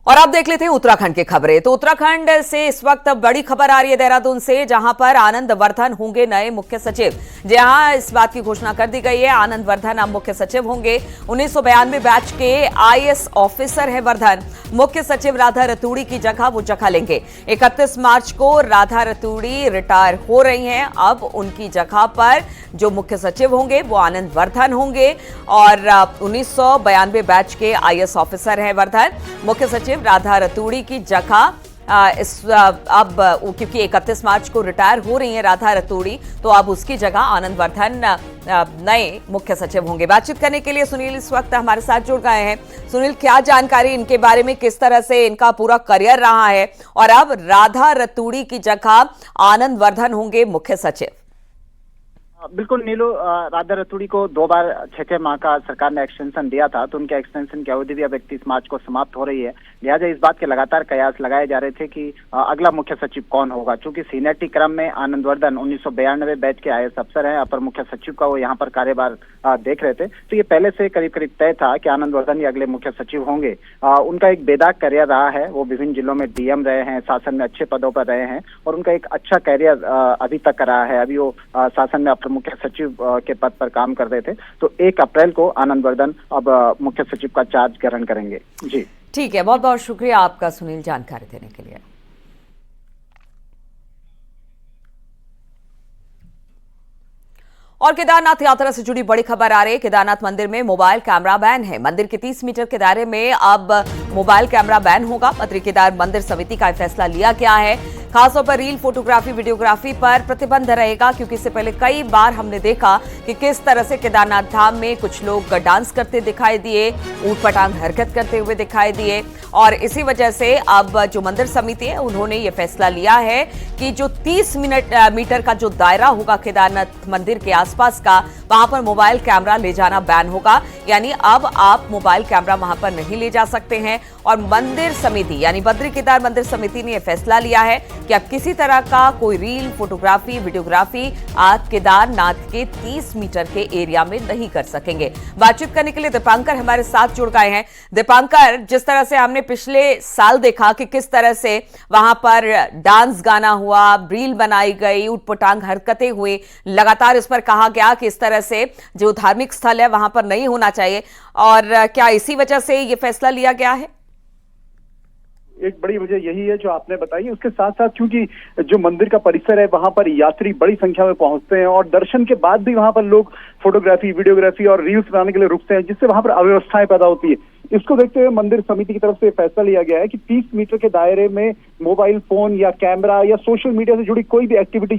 और अब देख लेते हैं उत्तराखंड की खबरें। तो उत्तराखंड से इस वक्त बड़ी खबर आ रही है देहरादून से, जहां पर आनंद वर्धन होंगे नए मुख्य सचिव। जहां इस बात की घोषणा कर दी गई है, आनंद वर्धन अब मुख्य सचिव होंगे। 1992 बैच के आईएएस ऑफिसर है वर्धन। मुख्य सचिव राधा रतूड़ी की जगह वो जगह लेंगे। 31 मार्च को राधा रतूड़ी रिटायर हो रही हैं। अब उनकी जगह पर जो मुख्य सचिव होंगे वो आनंद वर्धन होंगे और 1992 बैच के आईएएस ऑफिसर हैं वर्धन। मुख्य सचिव राधा रतूड़ी की जगह अब क्योंकि 31 मार्च को रिटायर हो रही हैं राधा रतूड़ी, तो अब उसकी जगह आनंद वर्धन नए मुख्य सचिव होंगे। बातचीत करने के लिए सुनील इस वक्त हमारे साथ जुड़ गए हैं। सुनील, क्या जानकारी इनके बारे में, किस तरह से इनका पूरा करियर रहा है और अब राधा रतूड़ी की जगह आनंद वर्धन होंगे मुख्य सचिव? बिल्कुल नीलू, राधा रतूड़ी को 2 बार 6 माह का सरकार ने एक्सटेंशन दिया था, तो उनके एक्सटेंशन की अवधि भी अब 31 मार्च को समाप्त हो रही है। लिहाजा इस बात के लगातार कयास लगाए जा रहे थे कि अगला मुख्य सचिव कौन होगा। चूंकि सीनियरिटी क्रम में आनंद वर्धन 1992 बैच के आईएएस अफसर हैं, अपर मुख्य सचिव का वो यहाँ पर कार्यभार देख रहे थे, तो ये पहले से करीब करीब तय था कि आनंद वर्धन ही अगले मुख्य सचिव होंगे। उनका एक बेदाग करियर रहा है, वो विभिन्न जिलों में डीएम रहे हैं, शासन में अच्छे पदों पर रहे हैं और उनका एक अच्छा करियर अभी तक रहा है। अभी वो शासन में मुख्य सचिव के पद पर काम कर रहे थे, तो 1 अप्रैल को आनंद वर्धन अब मुख्य सचिव का चार्ज ग्रहण करेंगे। जी ठीक है, बहुत बहुत शुक्रिया आपका सुनील जानकारी देने के लिए। और केदारनाथ यात्रा से जुड़ी बड़ी खबर आ रही है। केदारनाथ मंदिर में मोबाइल कैमरा बैन है। मंदिर के 30 मीटर के दायरे में अब मोबाइल कैमरा बैन होगा। बद्री केदार मंदिर समिति का फैसला लिया गया है। खासतौर पर रील, फोटोग्राफी, वीडियोग्राफी पर प्रतिबंध रहेगा, क्योंकि इससे पहले कई बार हमने देखा कि किस तरह से केदारनाथ धाम में कुछ लोग डांस करते दिखाई दिए, ऊटपटांग हरकत करते हुए दिखाई दिए। और इसी वजह से अब जो मंदिर समिति है उन्होंने ये फैसला लिया है कि जो 30 मीटर का जो दायरा होगा केदारनाथ मंदिर के आसपास का, वहां पर मोबाइल कैमरा ले जाना बैन होगा। यानी अब आप मोबाइल कैमरा वहां पर नहीं ले जा सकते हैं। और मंदिर समिति यानी बद्री केदार मंदिर समिति ने यह फैसला लिया है कि अब किसी तरह का कोई रील, फोटोग्राफी, वीडियोग्राफी आप केदारनाथ के 30 मीटर के एरिया में नहीं कर सकेंगे। बातचीत करने के लिए दीपांकर हमारे साथ जुड़ गए हैं। दीपांकर, जिस तरह से हमने पिछले साल देखा कि किस तरह से वहां पर डांस गाना हुआ, रील बनाई गई, ऊटपटांग हरकतें हुई, लगातार इस पर कहा गया कि इस तरह से जो धार्मिक स्थल है वहां पर नहीं होना चाहिए, और क्या इसी वजह से ये फैसला लिया गया है? एक बड़ी वजह यही है जो आपने बताई। उसके साथ साथ क्योंकि जो मंदिर का परिसर है वहां पर यात्री बड़ी संख्या में पहुंचते हैं और दर्शन के बाद भी वहां पर लोग फोटोग्राफी, वीडियोग्राफी और रील्स बनाने के लिए रुकते हैं, जिससे वहां पर अव्यवस्थाएं पैदा होती है। इसको देखते हुए मंदिर समिति की तरफ से फैसला लिया गया है कि 30 मीटर के दायरे में मोबाइल फोन या कैमरा या सोशल मीडिया से जुड़ी कोई भी एक्टिविटी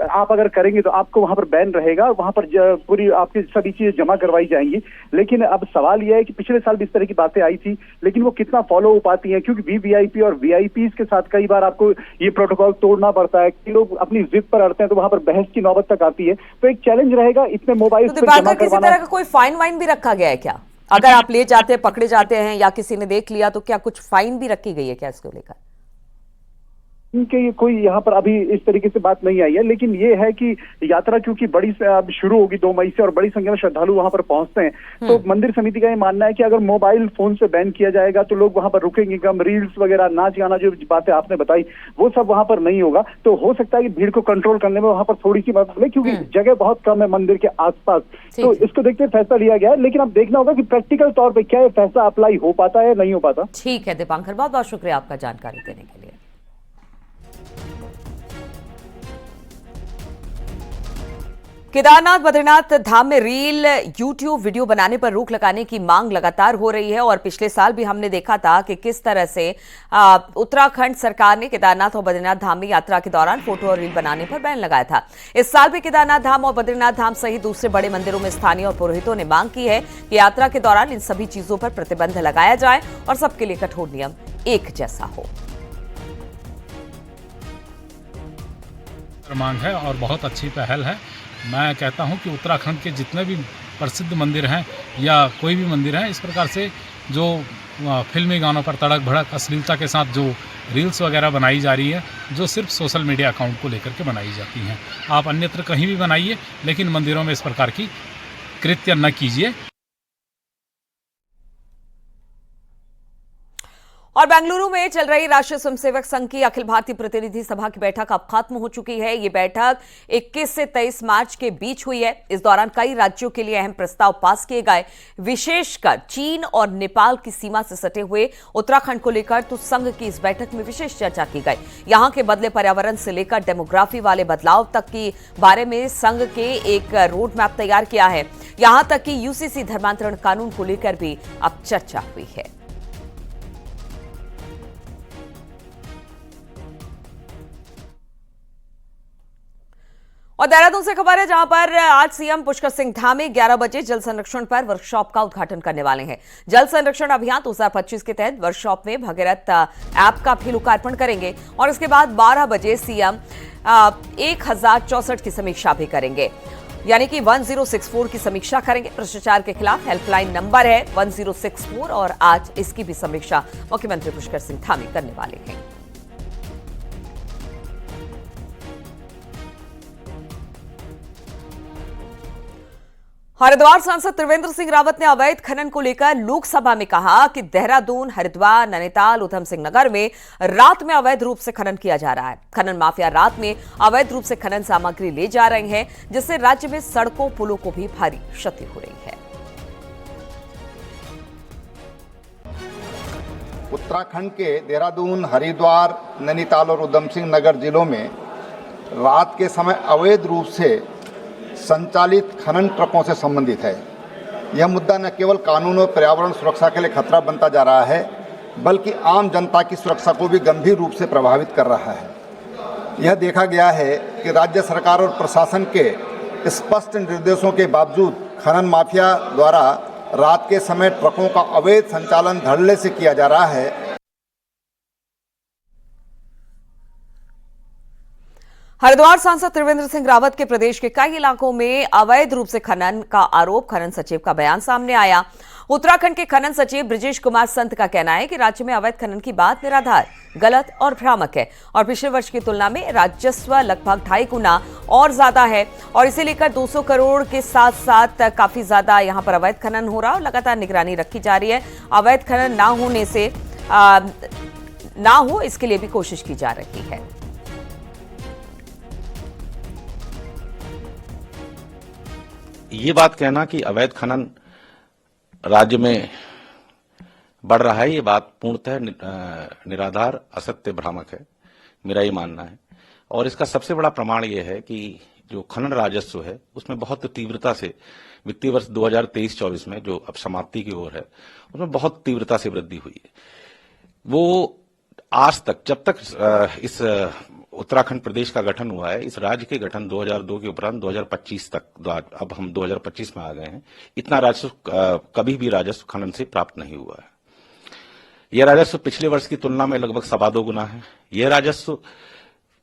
आप अगर करेंगे तो आपको वहां पर बैन रहेगा। वहां पर पूरी आपकी सभी चीजें जमा करवाई जाएंगी। लेकिन अब सवाल यह है कि पिछले साल भी इस तरह की बातें आई थी, लेकिन वो कितना फॉलो हो पाती हैं, क्योंकि वीवीआईपी और वीआईपी के साथ कई बार आपको ये प्रोटोकॉल तोड़ना पड़ता है। कि लोग अपनी जिद पर अड़ते हैं तो वहां पर बहस की नौबत तक आती है। तो एक चैलेंज रहेगा इतने मोबाइल तो किसी तरह का कोई फाइन वाइन भी रखा गया है क्या? अगर आप ले जाते हैं, पकड़े जाते हैं या किसी ने देख लिया, तो क्या कुछ फाइन भी रखी गई है क्या इसको लेकर? इनके ये कोई यहाँ पर अभी इस तरीके से बात नहीं आई है, लेकिन ये है कि यात्रा क्योंकि बड़ी अब शुरू होगी 2 मई से और बड़ी संख्या में श्रद्धालु वहां पर पहुंचते हैं, तो मंदिर समिति का ये मानना है कि अगर मोबाइल फोन से बैन किया जाएगा तो लोग वहां पर रुकेंगे कम। रील्स वगैरह, नाच गाना, जो बातें आपने बताई वो सब वहां पर नहीं होगा। तो हो सकता है कि भीड़ को कंट्रोल करने में वहां पर थोड़ी सी मदद मिले, क्योंकि जगह बहुत कम है मंदिर के आसपास। तो इसको देखते हुए फैसला लिया गया है, लेकिन अब देखना होगा कि प्रैक्टिकल तौर पर क्या ये फैसला अप्लाई हो पाता है, नहीं हो पाता। ठीक है दीपांकर, बहुत बहुत शुक्रिया आपका जानकारी देने के लिए। केदारनाथ बद्रीनाथ धाम में रील, यूट्यूब वीडियो बनाने पर रोक लगाने की मांग लगातार हो रही है। और पिछले साल भी हमने देखा था कि किस तरह से उत्तराखंड सरकार ने केदारनाथ और बद्रीनाथ धाम में यात्रा के दौरान फोटो और रील बनाने पर बैन लगाया था। इस साल भी केदारनाथ धाम और बद्रीनाथ धाम सहित दूसरे बड़े मंदिरों में स्थानीय और पुरोहितों ने मांग की है कि यात्रा के दौरान इन सभी चीजों पर प्रतिबंध लगाया जाए और सबके लिए कठोर नियम एक जैसा हो। मांग है और बहुत अच्छी पहल है। मैं कहता हूं कि उत्तराखंड के जितने भी प्रसिद्ध मंदिर हैं या कोई भी मंदिर हैं, इस प्रकार से जो फिल्मी गानों पर तड़क भड़क अश्लीलता के साथ जो रील्स वगैरह बनाई जा रही है, जो सिर्फ सोशल मीडिया अकाउंट को लेकर के बनाई जाती हैं, आप अन्यत्र कहीं भी बनाइए, लेकिन मंदिरों में इस प्रकार की कृत्य न कीजिए। और बेंगलुरु में चल रही राष्ट्रीय स्वयंसेवक संघ की अखिल भारतीय प्रतिनिधि सभा की बैठक अब खत्म हो चुकी है। ये बैठक 21 से 23 मार्च के बीच हुई है। इस दौरान कई राज्यों के लिए अहम प्रस्ताव पास किए गए। विशेषकर चीन और नेपाल की सीमा से सटे हुए उत्तराखंड को लेकर तो संघ की इस बैठक में विशेष चर्चा की गई। यहां के बदले पर्यावरण से लेकर डेमोग्राफी वाले बदलाव तक के बारे में संघ के एक रोड मैप तैयार किया है। यहां तक कि यूसीसी धर्मांतरण कानून को लेकर भी अब चर्चा हुई है। और देहरादून से खबर है, जहां पर आज सीएम पुष्कर सिंह धामी 11 बजे जल संरक्षण पर वर्कशॉप का उद्घाटन करने वाले हैं। जल संरक्षण अभियान 2025 के तहत वर्कशॉप में भगीरथ ऐप का भी लोकार्पण करेंगे और इसके बाद 12 बजे सीएम 1064 की समीक्षा भी करेंगे, यानी कि 1064 की समीक्षा करेंगे। भ्रष्टाचार के खिलाफ हेल्पलाइन नंबर है 1064 और आज इसकी भी समीक्षा मुख्यमंत्री पुष्कर सिंह धामी करने वाले हैं। हरिद्वार सांसद त्रिवेंद्र सिंह रावत ने अवैध खनन को लेकर लोकसभा में कहा कि देहरादून, हरिद्वार, नैनीताल, उधम सिंह नगर में रात में अवैध रूप से खनन किया जा रहा है। खनन माफिया रात में अवैध रूप से खनन सामग्री ले जा रहे हैं, जिससे राज्य में सड़कों पुलों को भी भारी क्षति हो रही है। उत्तराखंड के देहरादून, हरिद्वार, नैनीताल और उधम सिंह नगर जिलों में रात के समय अवैध रूप से संचालित खनन ट्रकों से संबंधित है। यह मुद्दा न केवल कानून और पर्यावरण सुरक्षा के लिए खतरा बनता जा रहा है, बल्कि आम जनता की सुरक्षा को भी गंभीर रूप से प्रभावित कर रहा है। यह देखा गया है कि राज्य सरकार और प्रशासन के स्पष्ट निर्देशों के बावजूद खनन माफिया द्वारा रात के समय ट्रकों का अवैध संचालन धड़ल्ले से किया जा रहा है। हरिद्वार सांसद त्रिवेंद्र सिंह रावत के प्रदेश के कई इलाकों में अवैध रूप से खनन का आरोप। खनन सचिव का बयान सामने आया। उत्तराखंड के खनन सचिव ब्रिजेश कुमार संत का कहना है कि राज्य में अवैध खनन की बात निराधार, गलत और भ्रामक है और पिछले वर्ष की तुलना में राजस्व लगभग 2.5 गुना और ज्यादा है और इसे लेकर 200 करोड़ के साथ साथ काफी ज्यादा यहां पर अवैध खनन हो रहा है और लगातार निगरानी रखी जा रही है। अवैध खनन ना होने से ना हो, इसके लिए भी कोशिश की जा रही है। ये बात कहना कि अवैध खनन राज्य में बढ़ रहा है, ये बात पूर्णतः निराधार, असत्य, भ्रामक है, मेरा ये मानना है। और इसका सबसे बड़ा प्रमाण ये है कि जो खनन राजस्व है उसमें बहुत तीव्रता से वित्तीय वर्ष 2023-24 में जो अब समाप्ति की ओर है उसमें बहुत तीव्रता से वृद्धि हुई है। वो आज तक, जब तक इस उत्तराखंड प्रदेश का गठन हुआ है, इस राज्य के गठन 2002 के उपरांत 2025 तक, अब हम 2025 में आ गए हैं, इतना राजस्व कभी भी राजस्व खनन से प्राप्त नहीं हुआ है। यह राजस्व पिछले वर्ष की तुलना में लगभग 2.25 गुना है। यह राजस्व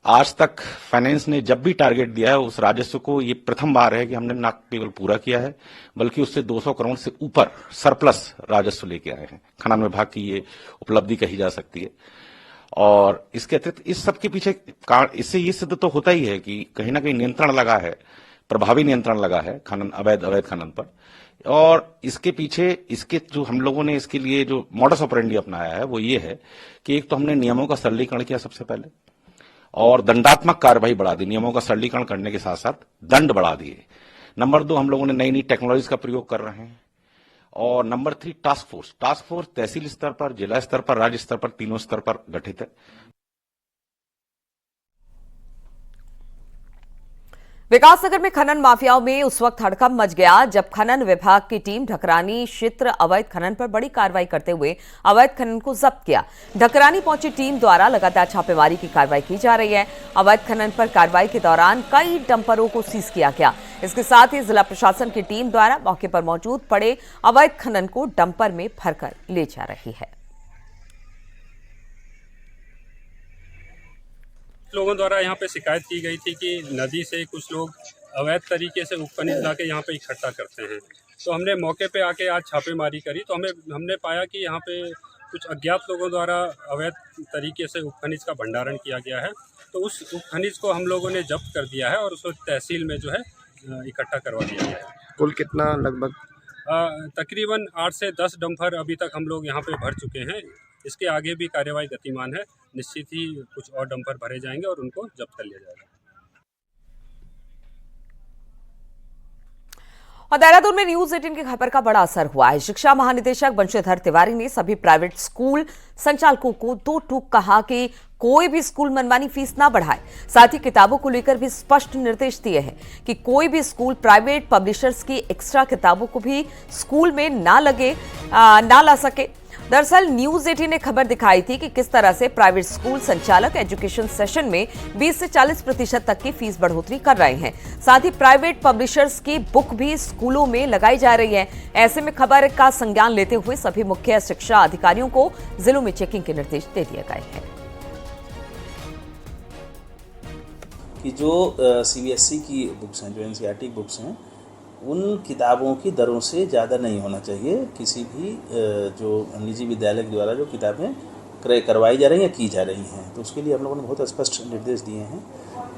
आज तक फाइनेंस ने जब भी टारगेट दिया है, उस राजस्व को ये प्रथम बार है कि हमने न केवल पूरा किया है बल्कि उससे 200 करोड़ से ऊपर सरप्लस राजस्व लेके आए हैं। खनन विभाग की ये उपलब्धि कही जा सकती है। और इसके अतिरिक्त इस सब के पीछे इससे ये सिद्ध तो होता ही है कि कहीं ना कहीं नियंत्रण लगा है, प्रभावी नियंत्रण लगा है खनन, अवैध खनन पर। और इसके पीछे इसके जो हम लोगों ने इसके लिए जो मॉडस ऑपरेंडी अपनाया है वो ये है कि एक तो हमने नियमों का सरलीकरण किया सबसे पहले और दंडात्मक कार्रवाई बढ़ा दी। नियमों का सरलीकरण करने के साथ साथ दंड बढ़ा दिए। नंबर 2, हम लोगों ने नई टेक्नोलॉजी का प्रयोग कर रहे हैं। और नंबर 3, टास्क फोर्स तहसील स्तर पर, जिला स्तर पर, राज्य स्तर पर, तीनों स्तर पर गठित है। विकासनगर में खनन माफियाओं में उस वक्त हड़कंप मच गया जब खनन विभाग की टीम ढकरानी क्षेत्र अवैध खनन पर बड़ी कार्रवाई करते हुए अवैध खनन को जब्त किया। ढकरानी पहुंची टीम द्वारा लगातार छापेमारी की कार्रवाई की जा रही है। अवैध खनन पर कार्रवाई के दौरान कई डंपरों को सीज किया गया। इसके साथ ही जिला प्रशासन की टीम द्वारा मौके पर मौजूद पड़े अवैध खनन को डंपर में भरकर ले जा रही है। लोगों द्वारा यहाँ पे शिकायत की गई थी कि नदी से कुछ लोग अवैध तरीके से उपखनिज ला के यहाँ पे इकट्ठा करते हैं। तो हमने मौके पे आके आज छापेमारी करी तो हमने पाया कि यहाँ पे कुछ अज्ञात लोगों द्वारा अवैध तरीके से उपखनिज का भंडारण किया गया है। तो उस उपखनिज को हम लोगों ने जब्त कर दिया है और उसको तहसील में जो है इकट्ठा करवा दिया गया है। कुल कितना लगभग? तकरीबन 8 से 10 डंपर अभी तक हम लोग यहाँ पे भर चुके हैं। इसके आगे भी कार्यवाही गतिमान है। निश्चित ही कुछ और डंपर भरे जाएंगे और उनको जब्त कर लिया जाएगा। और देहरादून में न्यूज 18 की खबर का बड़ा असर हुआ है। शिक्षा महानिदेशक बंशीधर तिवारी ने सभी प्राइवेट स्कूल संचालकों को दो टूक कहा कि कोई भी स्कूल मनमानी फीस ना बढ़ाए। साथ ही किताबों को लेकर भी स्पष्ट निर्देश दिए हैं कि कोई भी स्कूल प्राइवेट पब्लिशर्स की एक्स्ट्रा किताबों को भी स्कूल में ना ला सके। दरअसल न्यूज 18 ने खबर दिखाई थी कि किस तरह से प्राइवेट स्कूल संचालक एजुकेशन सेशन में 20 से 40% तक की फीस बढ़ोतरी कर रहे हैं। साथ ही प्राइवेट पब्लिशर्स की बुक भी स्कूलों में लगाई जा रही है। ऐसे में खबर का संज्ञान लेते हुए सभी मुख्य शिक्षा अधिकारियों को जिलों में चेकिंग के निर्देश दे दिए गए हैं कि जो सीबीएसई की बुक्स हैं, जो एनसीईआरटी बुक्स हैं, उन किताबों की दरों से ज़्यादा नहीं होना चाहिए। किसी भी जो निजी विद्यालय के द्वारा जो किताबें क्रय करवाई जा रही हैं या की जा रही हैं, तो उसके लिए हम लोगों ने बहुत स्पष्ट निर्देश दिए हैं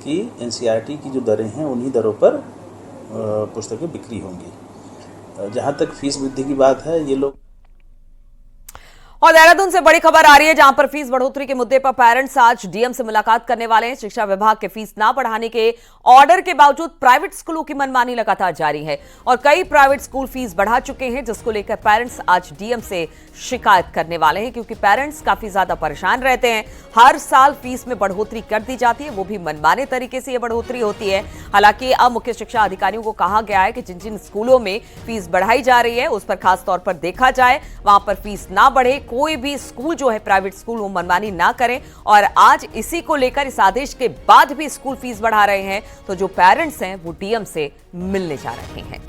कि एनसीईआरटी की जो दरें हैं उन्हीं दरों पर पुस्तकें बिक्री होंगी। जहाँ तक फीस वृद्धि की बात है, ये लोग और देहरादून से बड़ी खबर आ रही है, जहां पर फीस बढ़ोतरी के मुद्दे पर पेरेंट्स आज डीएम से मुलाकात करने वाले हैं। शिक्षा विभाग के फीस ना बढ़ाने के ऑर्डर के बावजूद प्राइवेट स्कूलों की मनमानी लगातार जारी है और कई प्राइवेट स्कूल फीस बढ़ा चुके हैं, जिसको लेकर पेरेंट्स आज डीएम से शिकायत करने वाले हैं, क्योंकि पेरेंट्स काफी ज्यादा परेशान रहते हैं। हर साल फीस में बढ़ोतरी कर दी जाती है, वो भी मनमाने तरीके से ये बढ़ोतरी होती है। हालांकि अब मुख्य शिक्षा अधिकारियों को कहा गया है कि जिन जिन स्कूलों में फीस बढ़ाई जा रही है उस पर खास तौर पर देखा जाए, वहां पर फीस ना बढ़े। कोई भी स्कूल जो है प्राइवेट स्कूल वो मनमानी ना करें। और आज इसी को लेकर इस आदेश के बाद भी स्कूल फीस बढ़ा रहे हैं, तो जो पेरेंट्स हैं वो डीएम से मिलने जा रहे हैं।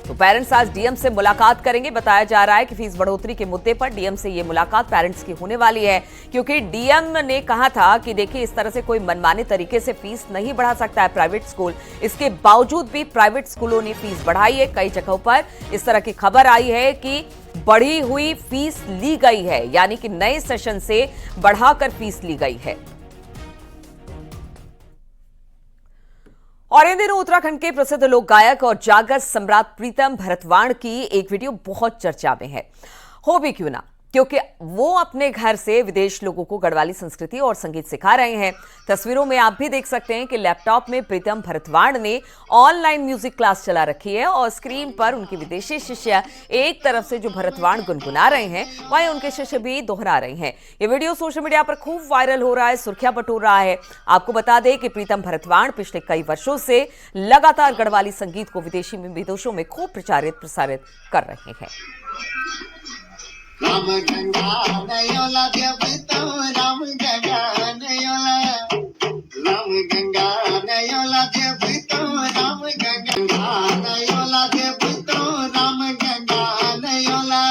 तो पेरेंट्स आज डीएम से मुलाकात करेंगे। बताया जा रहा है कि फीस बढ़ोतरी के मुद्दे पर डीएम से ये मुलाकात पेरेंट्स की होने वाली है, क्योंकि डीएम ने कहा था कि देखिए इस तरह से कोई मनमाने तरीके से फीस नहीं बढ़ा सकता है प्राइवेट स्कूल। इसके बावजूद भी प्राइवेट स्कूलों ने फीस बढ़ाई है। कई जगहों पर इस तरह की खबर आई है कि बढ़ी हुई फीस ली गई है, यानी कि नए सेशन से बढ़ाकर फीस ली गई है। और इन दिनों उत्तराखंड के प्रसिद्ध लोक गायक और जागर सम्राट प्रीतम भरतवाण की एक वीडियो बहुत चर्चा में है। हो भी क्यों ना, क्योंकि वो अपने घर से विदेश लोगों को गढ़वाली संस्कृति और संगीत सिखा रहे हैं। तस्वीरों में आप भी देख सकते हैं कि लैपटॉप में प्रीतम भरतवाण ने ऑनलाइन म्यूजिक क्लास चला रखी है और स्क्रीन पर उनकी विदेशी शिष्य एक तरफ से जो भरतवाण गुनगुना रहे हैं, वहीं उनके शिष्य भी दोहरा रहे हैं। ये वीडियो सोशल मीडिया पर खूब वायरल हो रहा है, सुर्खियां बटोर रहा है। आपको बता दें कि प्रीतम भरतवाण पिछले कई वर्षों से लगातार गढ़वाली संगीत को विदेशी विदेशों में खूब प्रसारित कर रहे हैं। राम गंगा नयोला देवतो राम गंगा नयोला राम गंगा नयोला देवतो राम गंगा नयोला देवतो राम गंगा नयोला।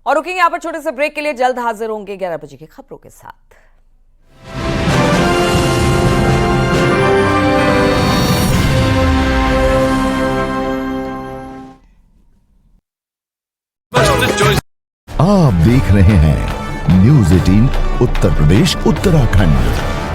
और रुकेंगे यहाँ पर छोटे से ब्रेक के लिए, जल्द हाजिर होंगे 11 बजे की खबरों के साथ। आप देख रहे हैं न्यूज 18 उत्तर प्रदेश उत्तराखंड।